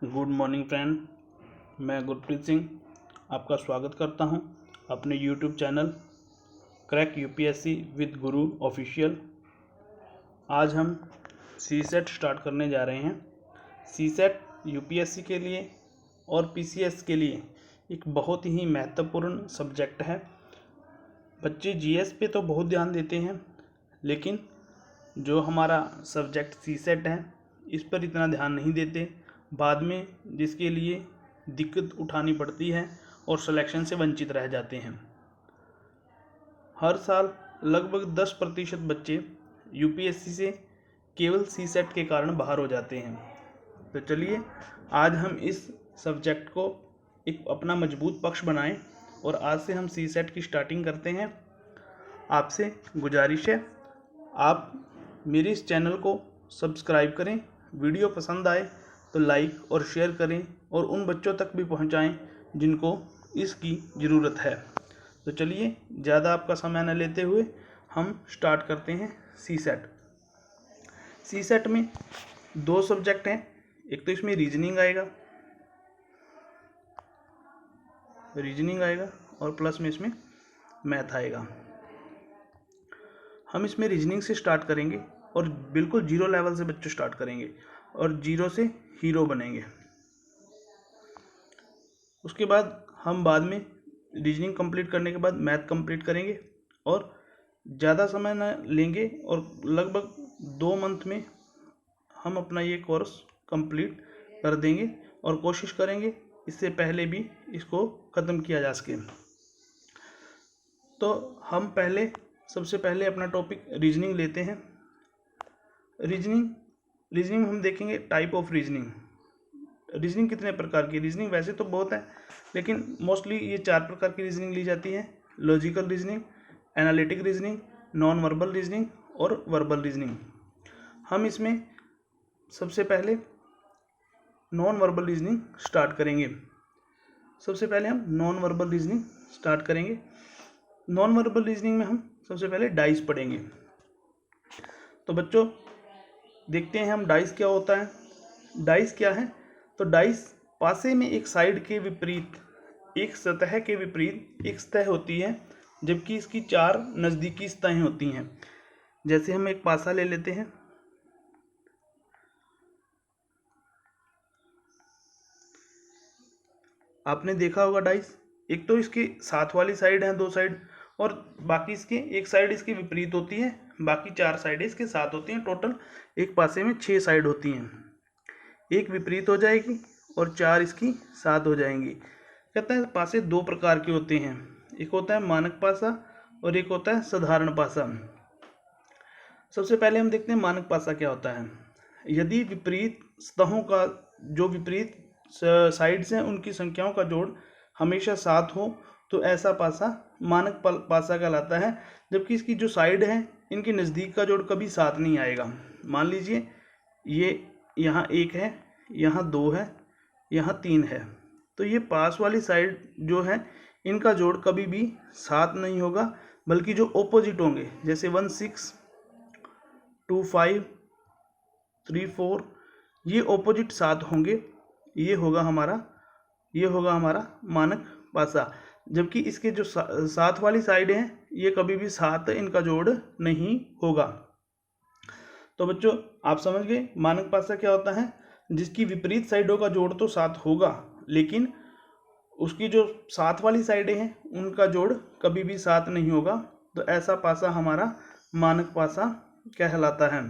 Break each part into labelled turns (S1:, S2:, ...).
S1: Good morning friend, मैं गुरप्रीत सिंह आपका स्वागत करता हूं अपने YouTube channel crack UPSC with Guru official. आज हम सीसेट स्टार्ट करने जा रहे हैं। सीसेट यूपीएससी के लिए और पीसीएस के लिए एक बहुत ही महत्वपूर्ण सब्जेक्ट है। बच्चे जीएस पे तो बहुत ध्यान देते हैं, लेकिन जो हमारा सब्जेक्ट सीसेट है इस पर इतना ध्यान नहीं देते। बाद में जिसके लिए दिक्कत उठानी पड़ती है और सिलेक्शन से वंचित रह जाते हैं। हर साल लगभग 10% बच्चे यूपीएससी से केवल सीसेट के कारण बाहर हो जाते हैं। तो चलिए आज हम इस सब्जेक्ट को एक अपना मजबूत पक्ष बनाएं और आज से हम सीसेट की स्टार्टिंग करते हैं। आपसे गुजारिश है आप मेरे इस चैनल को सब्सक्राइब करें, वीडियो पसंद आए तो लाइक और शेयर करें और उन बच्चों तक भी पहुंचाएं जिनको इसकी ज़रूरत है। तो चलिए ज़्यादा आपका समय न लेते हुए हम स्टार्ट करते हैं सीसेट। सीसेट में 2 सब्जेक्ट हैं, एक तो इसमें रीजनिंग आएगा और प्लस में इसमें मैथ आएगा। हम इसमें रीजनिंग से स्टार्ट करेंगे और बिल्कुल 0 लेवल से बच्चे स्टार्ट करेंगे और 0 से हीरो बनेंगे। उसके बाद हम बाद में रीजनिंग कंप्लीट करने के बाद मैथ कंप्लीट करेंगे और ज़्यादा समय न लेंगे और लगभग 2 मंथ में हम अपना ये कोर्स कंप्लीट कर देंगे और कोशिश करेंगे इससे पहले भी इसको ख़त्म किया जा सके। तो हम सबसे पहले अपना टॉपिक रीजनिंग लेते हैं। रीजनिंग हम देखेंगे टाइप ऑफ रीजनिंग कितने प्रकार की। रीजनिंग वैसे तो बहुत है, लेकिन मोस्टली ये 4 प्रकार की रीजनिंग ली जाती है: logical reasoning, analytic reasoning, non verbal reasoning और वर्बल रीजनिंग। हम इसमें सबसे पहले नॉन वर्बल रीजनिंग स्टार्ट करेंगे। सबसे पहले हम नॉन वर्बल रीजनिंग स्टार्ट करेंगे। नॉन वर्बल रीजनिंग में हम सबसे पहले डाइस पढ़ेंगे। तो बच्चों देखते हैं हम डाइस क्या होता है। डाइस क्या है? तो डाइस पासे में एक साइड के विपरीत, एक सतह के विपरीत एक सतह होती है, जबकि इसकी 4 नज़दीकी सतहें होती हैं। जैसे हम एक पासा ले लेते हैं। आपने देखा होगा डाइस, एक तो इसके साथ वाली साइड है 2 साइड, और बाकी इसके एक साइड इसकी विपरीत होती है, बाकी 4 साइडें इसके साथ होती हैं। टोटल एक पासे में 6 साइड होती हैं। एक विपरीत हो जाएगी और 4 इसकी साथ हो जाएंगी। कहते हैं पासे 2 प्रकार के होते हैं, एक होता है मानक पासा और एक होता है साधारण पासा। सबसे पहले हम देखते हैं मानक पासा क्या होता है। यदि विपरीत सतहों का जो विपरीत साइड्स हैं उनकी संख्याओं का जोड़ हमेशा 7 हो तो ऐसा पासा मानक पासा कहलाता है। जबकि इसकी जो साइड है इनके नज़दीक का जोड़ कभी 7 नहीं आएगा। मान लीजिए ये यहाँ 1 है, यहाँ 2 है, यहाँ 3 है, तो ये पास वाली साइड जो है इनका जोड़ कभी भी 7 नहीं होगा, बल्कि जो ओपोजिट होंगे जैसे 1 6 2 5 3 4 ये ओपोजिट 7 होंगे। ये होगा हमारा मानक पासा। जबकि इसके जो साथ वाली साइड है ये कभी भी 7 इनका जोड़ नहीं होगा। तो बच्चों आप समझ गए मानक पासा क्या होता है। जिसकी विपरीत साइडों का जोड़ तो 7 होगा, लेकिन उसकी जो साथ वाली साइडें हैं उनका जोड़ कभी भी 7 नहीं होगा। तो ऐसा पासा हमारा मानक पासा कहलाता है।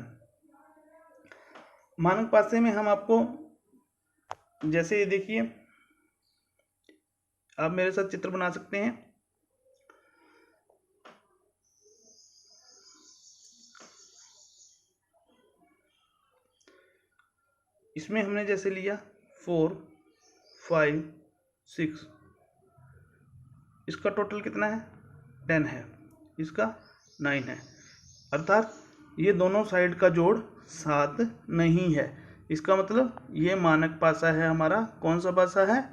S1: मानक पासे में हम आपको, जैसे ये देखिए, आप मेरे साथ चित्र बना सकते हैं। इसमें हमने जैसे लिया 4 5 6, इसका टोटल कितना है 10 है, इसका 9 है, अर्थात ये दोनों साइड का जोड़ 7 नहीं है। इसका मतलब ये मानक पासा है हमारा। कौन सा पासा है?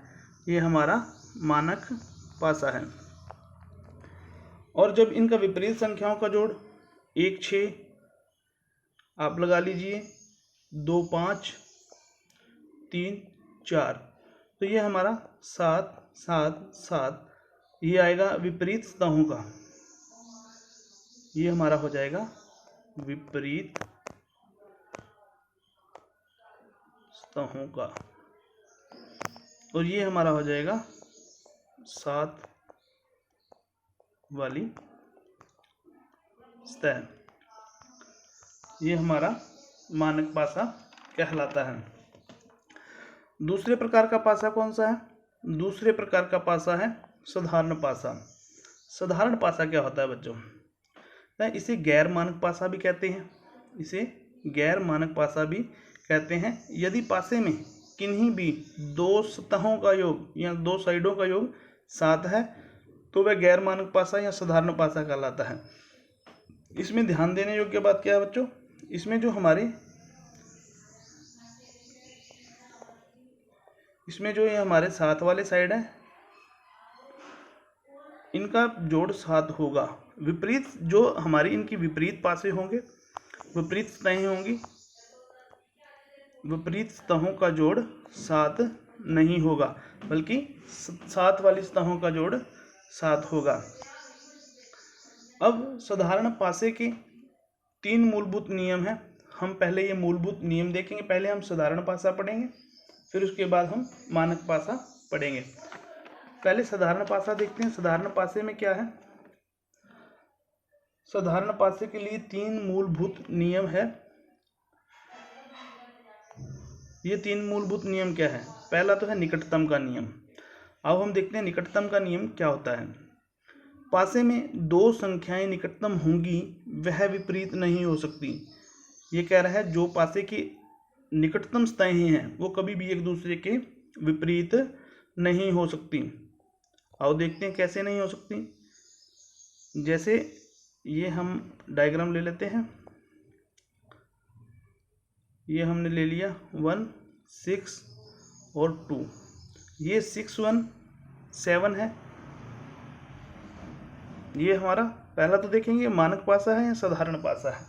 S1: ये हमारा मानक पासा है। और जब इनका विपरीत संख्याओं का जोड़ 1 6 आप लगा लीजिए, 2 5 3 4। तो ये हमारा 7 7 7, ये आएगा विपरीत सतहों का, ये हमारा हो जाएगा विपरीत सतहों का, और ये हमारा हो जाएगा 7 वाली सतह। ये हमारा मानक पासा कहलाता है। दूसरे प्रकार का पासा कौन सा है? दूसरे प्रकार का पासा है साधारण पासा। साधारण पासा क्या होता है बच्चों? इसे गैर मानक पासा भी कहते हैं, इसे गैर मानक पासा भी कहते हैं। यदि पासे में किन्हीं भी दो सतहों का योग या दो साइडों का योग 7 है तो वह गैर मानक पासा या साधारण पासा कहलाता है। इसमें ध्यान देने योग्य बात क्या है बच्चों? इसमें जो ये हमारे 7 वाले साइड है, इनका जोड़ 7 होगा। विपरीत जो हमारी इनकी विपरीत पासे होंगे, विपरीत सतहें होंगी, विपरीत सतहों का जोड़ 7 नहीं होगा, बल्कि 7 वाली सतहों का जोड़ 7 होगा। अब साधारण पासे के 3 मूलभूत नियम हैं। हम पहले ये मूलभूत नियम देखेंगे। पहले हम साधारण पासा पढ़ेंगे, फिर उसके बाद हम मानक पासा पढ़ेंगे। पहले साधारण पासा देखते हैं। साधारण पासे में क्या है? साधारण पासे के लिए 3 मूलभूत नियम है। ये 3 मूलभूत नियम क्या है? पहला तो है निकटतम का नियम। अब हम देखते हैं निकटतम का नियम क्या होता है। पासे में दो संख्याएं निकटतम होंगी वह विपरीत नहीं हो सकती। ये कह रहा है जो पासे की निकटतम सतहें हैं वो कभी भी एक दूसरे के विपरीत नहीं हो सकती। आओ देखते हैं कैसे नहीं हो सकती। जैसे ये हम डायग्राम ले लेते हैं। ये हमने ले लिया 1 6 और 2। ये 6 1 7 है। ये हमारा पहला तो देखेंगे मानक पासा है या साधारण पासा है,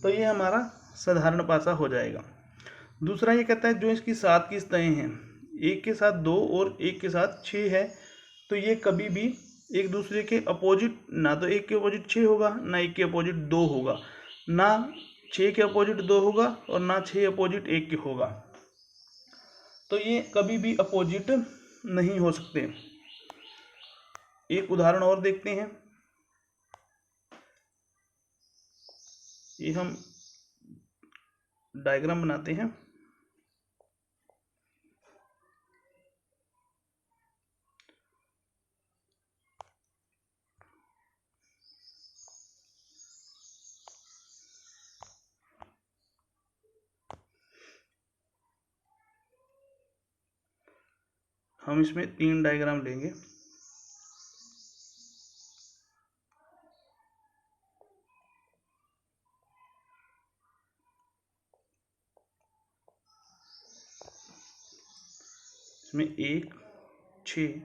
S1: तो ये हमारा साधारण पासा हो जाएगा। दूसरा ये कहता है जो इसकी 7 की सतहें हैं, एक के साथ 2 और एक के साथ 6 है, तो ये कभी भी एक दूसरे के अपोजिट, ना तो एक के अपोजिट 6 होगा, ना एक के अपोजिट 2 होगा, ना 6 के अपोजिट 2 होगा और ना 6 अपोजिट 1 के होगा। तो ये कभी भी अपोजिट नहीं हो सकते। एक उदाहरण और देखते हैं। ये हम डायग्राम बनाते हैं। हम इसमें 3 डायग्राम लेंगे। इसमें 1 6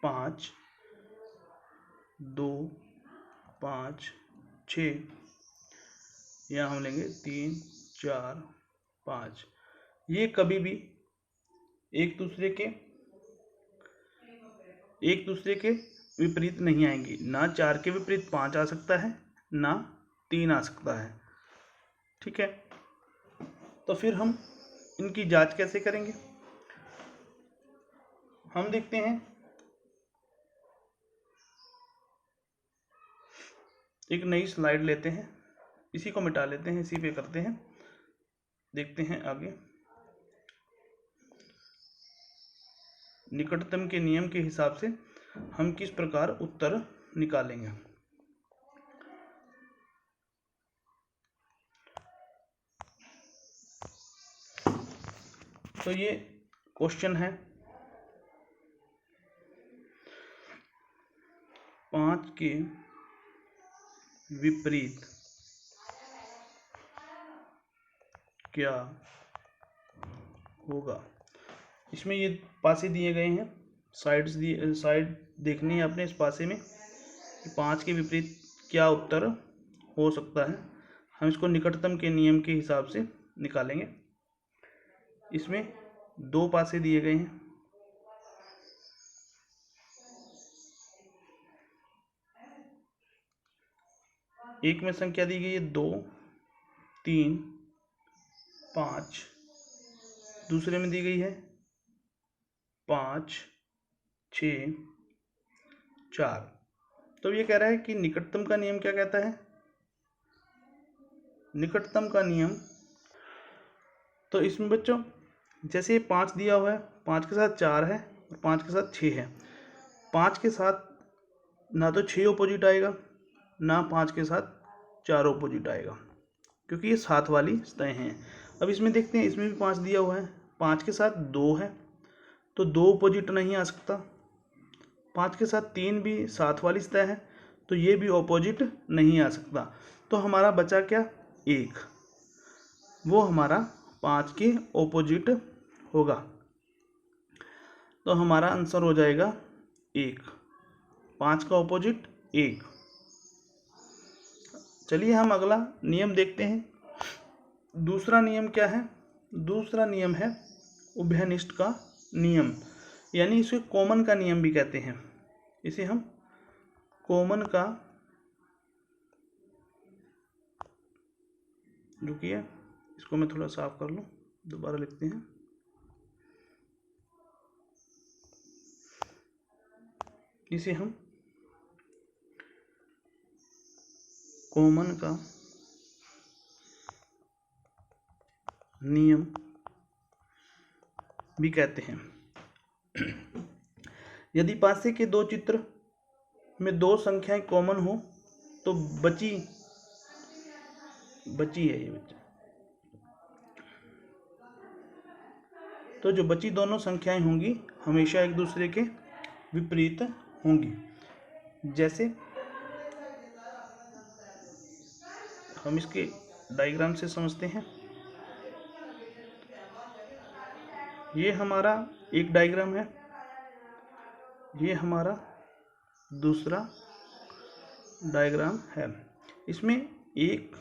S1: 5 2 5 6, यहाँ हम लेंगे 3 4 5। ये कभी भी एक दूसरे के विपरीत नहीं आएंगी। ना 4 के विपरीत 5 आ सकता है, ना 3 आ सकता है। ठीक है, तो फिर हम इनकी जांच कैसे करेंगे? हम देखते हैं एक नई स्लाइड लेते हैं, इसी को मिटा लेते हैं, इसी पे करते हैं, देखते हैं आगे। निकटतम के नियम के हिसाब से हम किस प्रकार उत्तर निकालेंगे। तो ये क्वेश्चन है 5 के विपरीत क्या होगा। इसमें ये पासे दिए गए हैं, साइड देखनी है आपने इस पासे में कि 5 के विपरीत क्या उत्तर हो सकता है। हम इसको निकटतम के नियम के हिसाब से निकालेंगे। इसमें 2 पासे दिए गए हैं। एक में संख्या दी गई है 2, 3, 5, दूसरे में दी गई है 5, 6, 4। तो ये कह रहा है कि निकटतम का नियम क्या कहता है? निकटतम का नियम, तो इसमें बच्चों जैसे 5 दिया हुआ है, 5 के साथ 4 है और 5 के साथ 6 है। 5 के साथ ना तो 6 ऑपोजिट आएगा, ना 5 के साथ 4 ऑपोजिट आएगा, क्योंकि ये साथ वाली सतहें हैं। अब इसमें देखते हैं, इसमें भी 5 दिया हुआ है, 5 के साथ 2 है तो 2 ऑपोजिट नहीं आ सकता। 5 के साथ 3 भी साथ वाली सतह है तो ये भी ऑपोजिट नहीं आ सकता। तो हमारा बचा क्या? 1, वो हमारा 5 के ऑपोजिट होगा। तो हमारा आंसर हो जाएगा 1, 5 का ऑपोजिट 1। चलिए हम अगला नियम देखते हैं। दूसरा नियम क्या है? दूसरा नियम है उभयनिष्ठ का नियम, यानी इसे कॉमन का नियम भी कहते हैं। इसे हम कॉमन का, रुकिए इसको मैं थोड़ा साफ कर लूँ, दोबारा लिखते हैं। इसे हम कॉमन का नियम भी कहते हैं। यदि पासे के 2 चित्र में 2 संख्याएं कॉमन हो तो बची है ये बच्चा, तो जो बची दोनों संख्याएं होंगी हमेशा एक दूसरे के विपरीत होंगी। जैसे हम इसके डायग्राम से समझते हैं। ये हमारा एक डायग्राम है, ये हमारा दूसरा डायग्राम है। इसमें 1,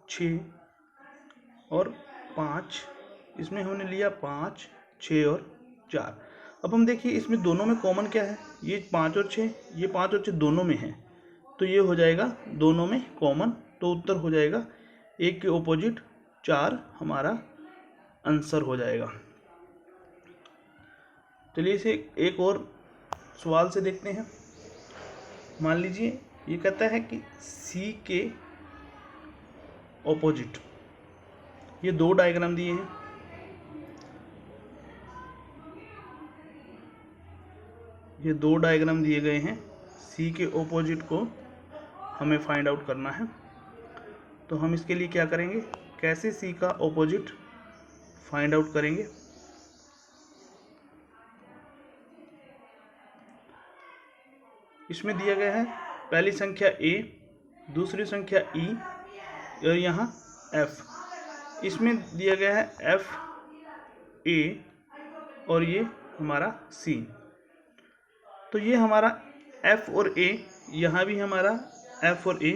S1: 6 और 5, इसमें हमने लिया 5, 6 और 4। अब हम देखिए इसमें दोनों में कॉमन क्या है? ये 5 और 6, ये 5 और 6 दोनों में है, तो ये हो जाएगा दोनों में कॉमन। तो उत्तर हो जाएगा 1 के ऑपोजिट 4 हमारा आंसर हो जाएगा। चलिए इसे एक और सवाल से देखते हैं। मान लीजिए ये कहता है कि C के ऑपोजिट, ये 2 डायग्राम दिए हैं। ये 2 डायग्राम दिए गए हैं, C के ऑपोजिट को हमें फाइंड आउट करना है। तो हम इसके लिए क्या करेंगे? कैसे C का ऑपोजिट फाइंड आउट करेंगे? इसमें दिया गया है पहली संख्या A, दूसरी संख्या E और यहाँ F। इसमें दिया गया है F, A और ये हमारा C। तो ये हमारा F और A, यहाँ भी हमारा F और A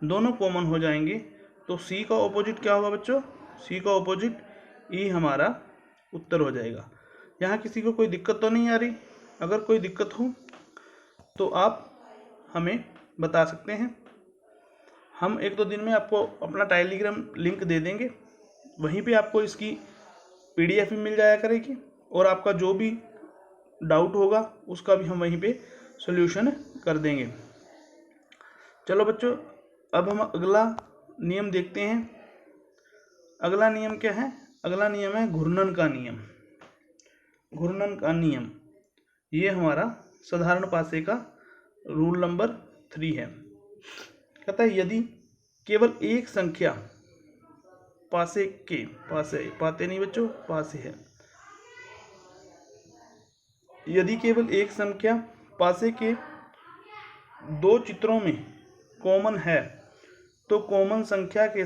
S1: दोनों कॉमन हो जाएंगे। तो C का ऑपोजिट क्या होगा बच्चों? C का ऑपोजिट E हमारा उत्तर हो जाएगा। यहाँ किसी को कोई दिक्कत तो नहीं आ रही? अगर कोई दिक्कत हो तो आप हमें बता सकते हैं। हम 1-2 दिन में आपको अपना टेलीग्राम लिंक दे देंगे, वहीं पे आपको इसकी PDF भी मिल जाया करेगी और आपका जो भी डाउट होगा उसका भी हम वहीं पे सॉल्यूशन कर देंगे। चलो बच्चों, अब हम अगला नियम देखते हैं। अगला नियम क्या है? अगला नियम है घूर्णन का नियम। घूर्णन का नियम ये हमारा साधारण पासे का रूल नंबर 3 है। कहता है यदि केवल एक संख्या पासे के, पाते नहीं बच्चों, पासे है। यदि केवल एक संख्या पासे के 2 चित्रों में कॉमन है तो कॉमन संख्या के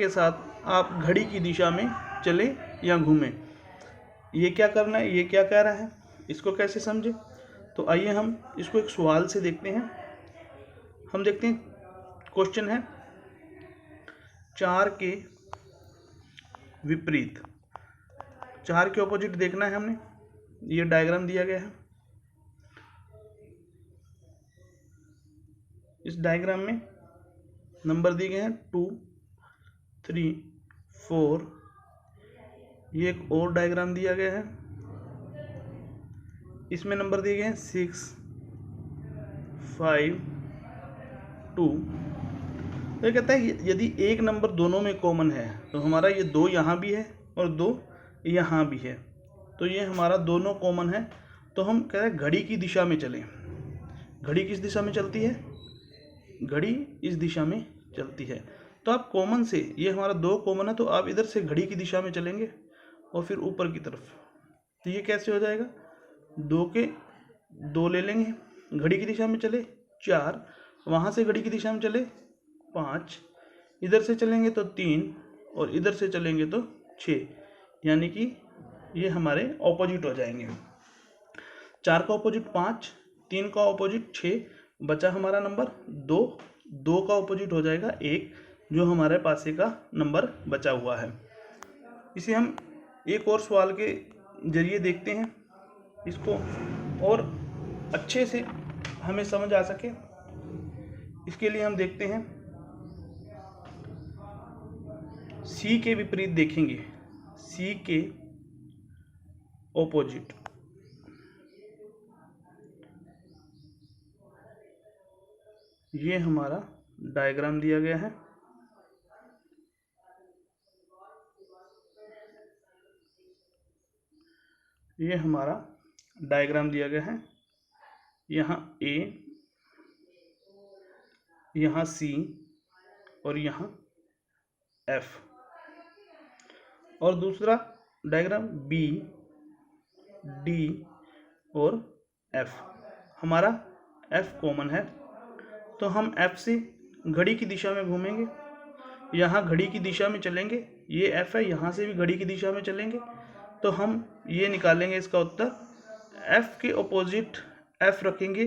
S1: साथ आप घड़ी की दिशा में चले या घूमें। ये क्या करना है? ये क्या कह रहा है? इसको कैसे समझे? तो आइए हम इसको एक सवाल से देखते हैं। हम देखते हैं, क्वेश्चन है 4 के विपरीत, 4 के ऑपोजिट देखना है हमने। ये डायग्राम दिया गया है। इस डायग्राम में नंबर दिए गए हैं 2, 3, 4। ये एक और डायग्राम दिया गया है, इसमें नंबर दिए गए हैं 6, 5, 2। तो ये कहता है कि यदि एक नंबर दोनों में कॉमन है तो हमारा ये 2 यहाँ भी है और 2 यहाँ भी है, तो ये हमारा दोनों कॉमन है। तो हम कह रहे हैं घड़ी की दिशा में चलें। घड़ी किस दिशा में चलती है? घड़ी इस दिशा में चलती है। तो आप कॉमन से, ये हमारा 2 कॉमन है, तो आप इधर से घड़ी की दिशा में चलेंगे और फिर ऊपर की तरफ। तो ये कैसे हो जाएगा? 2 के 2 ले लेंगे, घड़ी की दिशा में चले 4, वहाँ से घड़ी की दिशा में चले 5, इधर से चलेंगे तो 3 और इधर से चलेंगे तो 6, यानी कि ये हमारे ऑपोजिट हो जाएंगे। 4 का ऑपोजिट 5, 3 का ऑपोजिट 6, बचा हमारा नंबर 2। 2 का ऑपोजिट हो जाएगा 1, जो हमारे पास का नंबर बचा हुआ है। इसे हम एक और सवाल के जरिए देखते हैं, इसको और अच्छे से हमें समझ आ सके। इसके लिए हम देखते हैं, सी के विपरीत देखेंगे, सी के ऑपोजिट। ये हमारा डायग्राम दिया गया है। ये हमारा डायग्राम दिया गया है। यहाँ ए, यहाँ सी और यहाँ एफ, और दूसरा डायग्राम बी, डी और एफ। हमारा एफ कॉमन है, तो हम एफ से घड़ी की दिशा में घूमेंगे, यहाँ घड़ी की दिशा में चलेंगे। ये एफ है, यहाँ से भी घड़ी की दिशा में चलेंगे, तो हम ये निकालेंगे इसका उत्तर। एफ के ऑपोजिट एफ रखेंगे,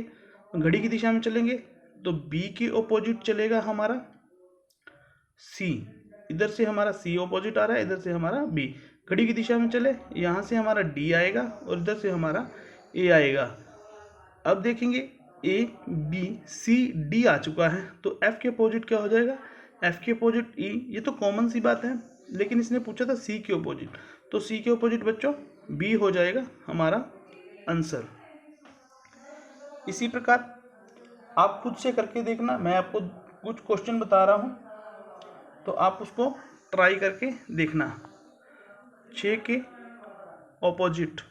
S1: घड़ी की दिशा में चलेंगे, तो बी के ऑपोजिट चलेगा हमारा सी। इधर से हमारा सी ऑपोजिट आ रहा है, इधर से हमारा बी। घड़ी की दिशा में चले, यहाँ से हमारा डी आएगा और इधर से हमारा ए आएगा। अब देखेंगे ए, बी, सी, डी आ चुका है, तो एफ के अपोजिट क्या हो जाएगा? एफ के अपोजिट ई। ये तो कॉमन सी बात है, लेकिन इसने पूछा था सी के अपोजिट, तो सी के अपोजिट बच्चों बी हो जाएगा हमारा आंसर। इसी प्रकार आप खुद से करके देखना, मैं आपको कुछ क्वेश्चन बता रहा हूँ, तो आप उसको ट्राई करके देखना। 6 के ऑपोजिट,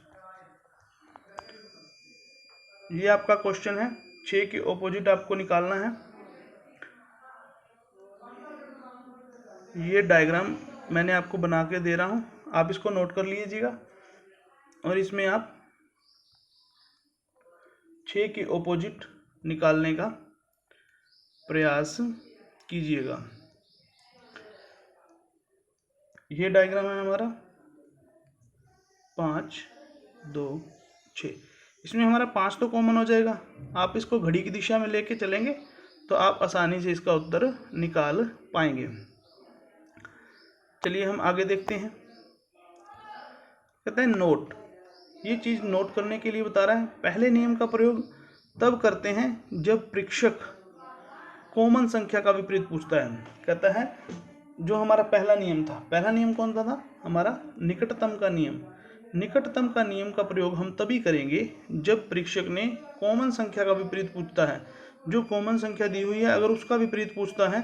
S1: ये आपका क्वेश्चन है। 6 के ऑपोजिट आपको निकालना है। ये डायग्राम मैंने आपको बना के दे रहा हूँ, आप इसको नोट कर लीजिएगा और इसमें आप 6 के ऑपोजिट निकालने का प्रयास कीजिएगा। ये डायग्राम है हमारा 5, 2, 6। इसमें हमारा 5 तो कॉमन हो जाएगा। आप इसको घड़ी की दिशा में लेके चलेंगे तो आप आसानी से इसका उत्तर निकाल पाएंगे। चलिए हम आगे देखते हैं। कहते हैं नोट, ये चीज़ नोट करने के लिए बता रहा है। पहले नियम का प्रयोग तब करते हैं जब परीक्षक कॉमन संख्या का विपरीत पूछता है। कहता है जो हमारा पहला नियम था, पहला नियम कौन सा था? हमारा निकटतम का नियम। निकटतम का नियम का प्रयोग हम तभी करेंगे जब परीक्षक ने कॉमन संख्या का विपरीत पूछता है। जो कॉमन संख्या दी हुई है अगर उसका विपरीत पूछता है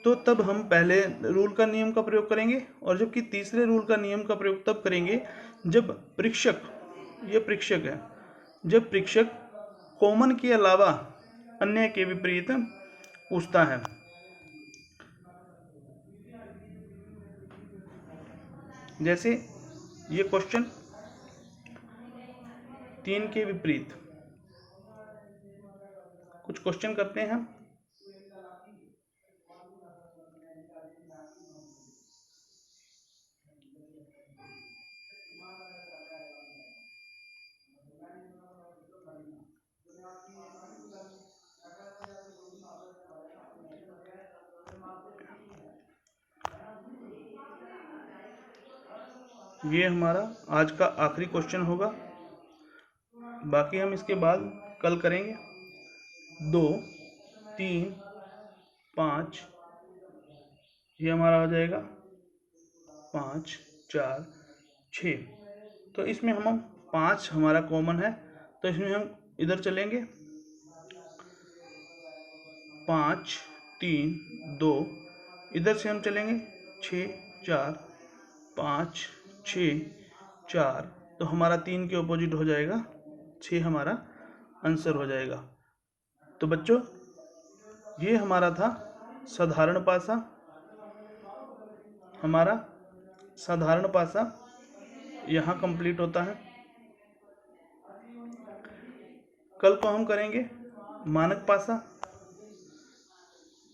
S1: तो तब हम पहले रूल का नियम का प्रयोग करेंगे, और जबकि तीसरे रूल का नियम का प्रयोग तब करेंगे जब परीक्षक, ये परीक्षक है, जब परीक्षक कॉमन के अलावा अन्य के विपरीत पूछता है। जैसे ये क्वेश्चन 3 के विपरीत, कुछ क्वेश्चन करते हैं हम। ये हमारा आज का आखिरी क्वेश्चन होगा, बाकी हम इसके बाद कल करेंगे। 2, 3, 5, ये हमारा हो जाएगा 5, 4, 6। तो इसमें हम 5 हमारा कॉमन है, तो इसमें हम इधर चलेंगे 5, 3, 2, इधर से हम चलेंगे 6, 4, 5, 6, 4, तो हमारा 3 के ऑपोजिट हो जाएगा 6 हमारा आंसर हो जाएगा। तो बच्चों ये हमारा था साधारण पासा। हमारा साधारण पासा यहाँ कंप्लीट होता है। कल को हम करेंगे मानक पासा।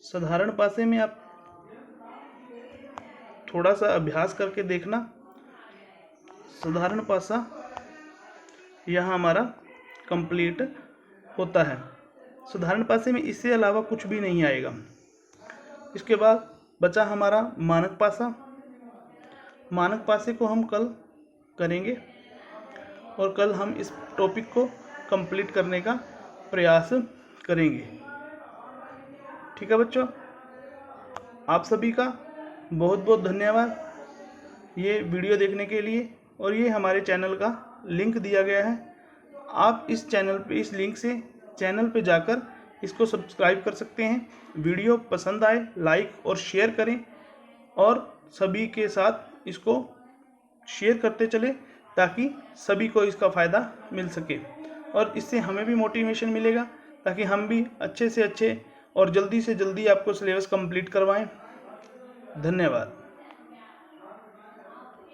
S1: साधारण पासे में आप थोड़ा सा अभ्यास करके देखना। साधारण पासा यहाँ हमारा कंप्लीट होता है। साधारण पासे में इससे अलावा कुछ भी नहीं आएगा। इसके बाद बचा हमारा मानक पासा। मानक पासे को हम कल करेंगे और कल हम इस टॉपिक को कंप्लीट करने का प्रयास करेंगे। ठीक है बच्चों, आप सभी का बहुत बहुत धन्यवाद ये वीडियो देखने के लिए। और ये हमारे चैनल का लिंक दिया गया है, आप इस चैनल पे, इस लिंक से चैनल पे जाकर इसको सब्सक्राइब कर सकते हैं। वीडियो पसंद आए लाइक और शेयर करें और सभी के साथ इसको शेयर करते चले ताकि सभी को इसका फ़ायदा मिल सके और इससे हमें भी मोटिवेशन मिलेगा ताकि हम भी अच्छे से अच्छे और जल्दी से जल्दी आपको सिलेबस कंप्लीट करवाएं। धन्यवाद।